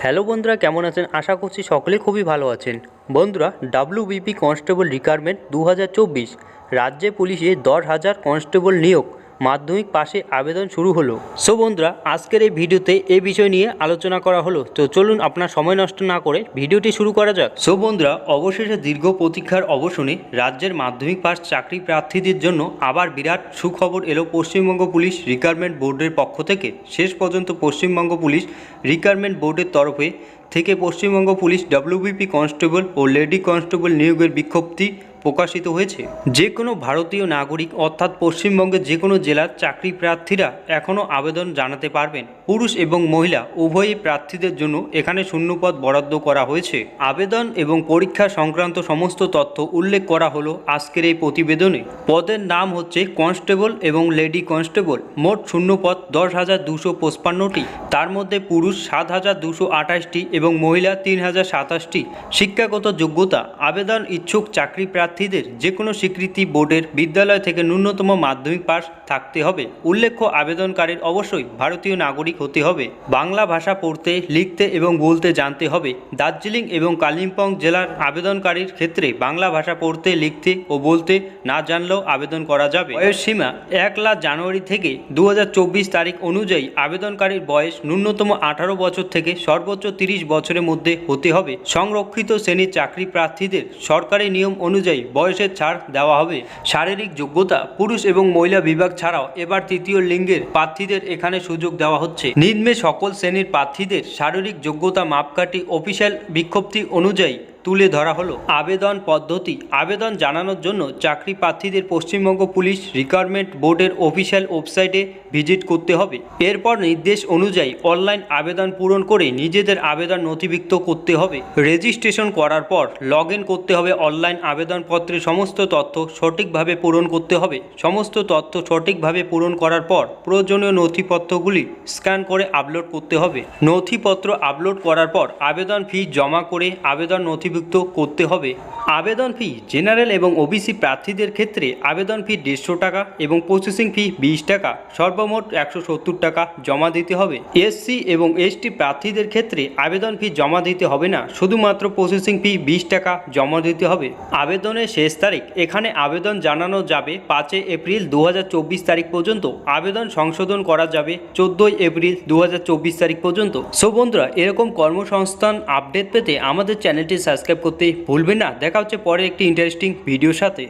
Hello বন্ধুরা, কেমন আছেন? আশা করছি সকলে খুবই ভালো আছেন। বন্ধুরা, ডাব্লিউবিপি কনস্টেবল রিক্রুটমেন্ট 2024 রাজ্যে পুলিশে 10,000 কনস্টেবল নিয়োগ মাধ্যমিক পাশে আবেদন শুরু হলো। সো বন্ধুরা, আজকের এই ভিডিওতে এই বিষয় নিয়ে আলোচনা করা হলো। তো চলুন আপনার সময় নষ্ট না করে ভিডিওটি শুরু করা যাক। সো বন্ধুরা, অবশেষে দীর্ঘ প্রতীক্ষার অবসানে রাজ্যের মাধ্যমিক পাস চাকরি প্রার্থীদের জন্য আবার বিরাট সুখবর এলো পশ্চিমবঙ্গ পুলিশ রিক্রুটমেন্ট বোর্ডের পক্ষ থেকে। শেষ পর্যন্ত পশ্চিমবঙ্গ পুলিশ রিক্রুটমেন্ট বোর্ডের তরফে থেকে পশ্চিমবঙ্গ পুলিশ ডাব্লিউবিপি কনস্টেবল ও লেডি কনস্টেবল নিয়োগের বিজ্ঞপ্তি প্রকাশিত হয়েছে। যে কোনো ভারতীয় নাগরিক অর্থাৎ পশ্চিমবঙ্গের যে কোনো জেলার চাকরি প্রার্থীরা এখনও আবেদন জানাতে পারবেন। পুরুষ এবং মহিলা উভয়ই প্রার্থীদের জন্য এখানে শূন্যপদ বরাদ্দ করা হয়েছে। আবেদন এবং পরীক্ষা সংক্রান্ত সমস্ত তথ্য উল্লেখ করা হলো আজকের এই প্রতিবেদনে। পদের নাম হচ্ছে কনস্টেবল এবং লেডি কনস্টেবল। মোট শূন্যপদ 10,255টি, তার মধ্যে পুরুষ 7,228টি এবং মহিলা 3,027টি। শিক্ষাগত যোগ্যতা: আবেদন ইচ্ছুক চাকরি প্রার্থীদের যে কোনো স্বীকৃতি বোর্ডের বিদ্যালয় থেকে ন্যূনতম মাধ্যমিক পাস থাকতে হবে। উল্লেখ্য, আবেদনকারীর অবশ্যই ভারতীয় নাগরিক হতে হবে। বাংলা ভাষা পড়তে, লিখতে এবং বলতে জানতে হবে। দার্জিলিং এবং কালিম্পং জেলার আবেদনকারীর ক্ষেত্রে বাংলা ভাষা পড়তে, লিখতে ও বলতে না জানলেও আবেদন করা যাবে। বয়স সীমা: 1 জানুয়ারি থেকে 2024 তারিখ অনুযায়ী আবেদনকারীর বয়স ন্যূনতম 18 বছর থেকে সর্বোচ্চ 30 বছরের মধ্যে হতে হবে। সংরক্ষিত শ্রেণীর চাকরি প্রার্থীদের সরকারি নিয়ম অনুযায়ী বয়সের ছাড় দেওয়া হবে। শারীরিক যোগ্যতা: পুরুষ এবং মহিলা বিভাগ ছাড়াও এবার তৃতীয় লিঙ্গের প্রার্থীদের এখানে সুযোগ দেওয়া হচ্ছে। নিম্নে সকল শ্রেণীর প্রার্থীদের শারীরিক যোগ্যতা মাপকাঠি অফিসিয়াল বিজ্ঞপ্তি অনুযায়ী তুলে ধরা হলো। আবেদন পদ্ধতি: আবেদন জানানোর জন্য চাকরি প্রার্থীদের পশ্চিমবঙ্গ পুলিশ রিক্রুটমেন্ট বোর্ডের অফিসিয়াল ওয়েবসাইটে ভিজিট করতে হবে। এরপর নির্দেশ অনুযায়ী অনলাইন আবেদন পূরণ করে নিজেদের আবেদন নথিভুক্ত করতে হবে। রেজিস্ট্রেশন করার পর লগ ইন করতে হবে। অনলাইন আবেদনপত্রের সমস্ত তথ্য সঠিকভাবে পূরণ করতে হবে। সমস্ত তথ্য সঠিকভাবে পূরণ করার পর প্রয়োজনীয় নথিপত্রগুলি স্ক্যান করে আপলোড করতে হবে। নথিপত্র আপলোড করার পর আবেদন ফি জমা করে আবেদন নথিভুক্ত করতে হবে। আবেদন ফি: জেনারেল এবং ওবিসি প্রার্থীদের ক্ষেত্রে আবেদন ফি 150 টাকা এবং প্রসেসিং ফি 20 টাকা, সর্বমোট 170 টাকা জমা দিতে হবে। এসসি এবং এসটি প্রার্থীদের ক্ষেত্রে আবেদন ফি জমা দিতে হবে না, শুধুমাত্র প্রসেসিং ফি 20 টাকা জমা দিতে হবে। আবেদনের শেষ তারিখ: এখানে আবেদন জানানো যাবে 5 এপ্রিল 2024 তারিখ পর্যন্ত। আবেদন সংশোধন করা যাবে 14 এপ্রিল 2024 তারিখ পর্যন্ত। সো বন্ধুরা, এরকম কর্মসংস্থান আপডেট পেতে আমাদের চ্যানেলটি সাবস্ক্রাইব করতে ভুলবেন না। দেখা হচ্ছে পরে একটি ইন্টারেস্টিং ভিডিওর সাথে।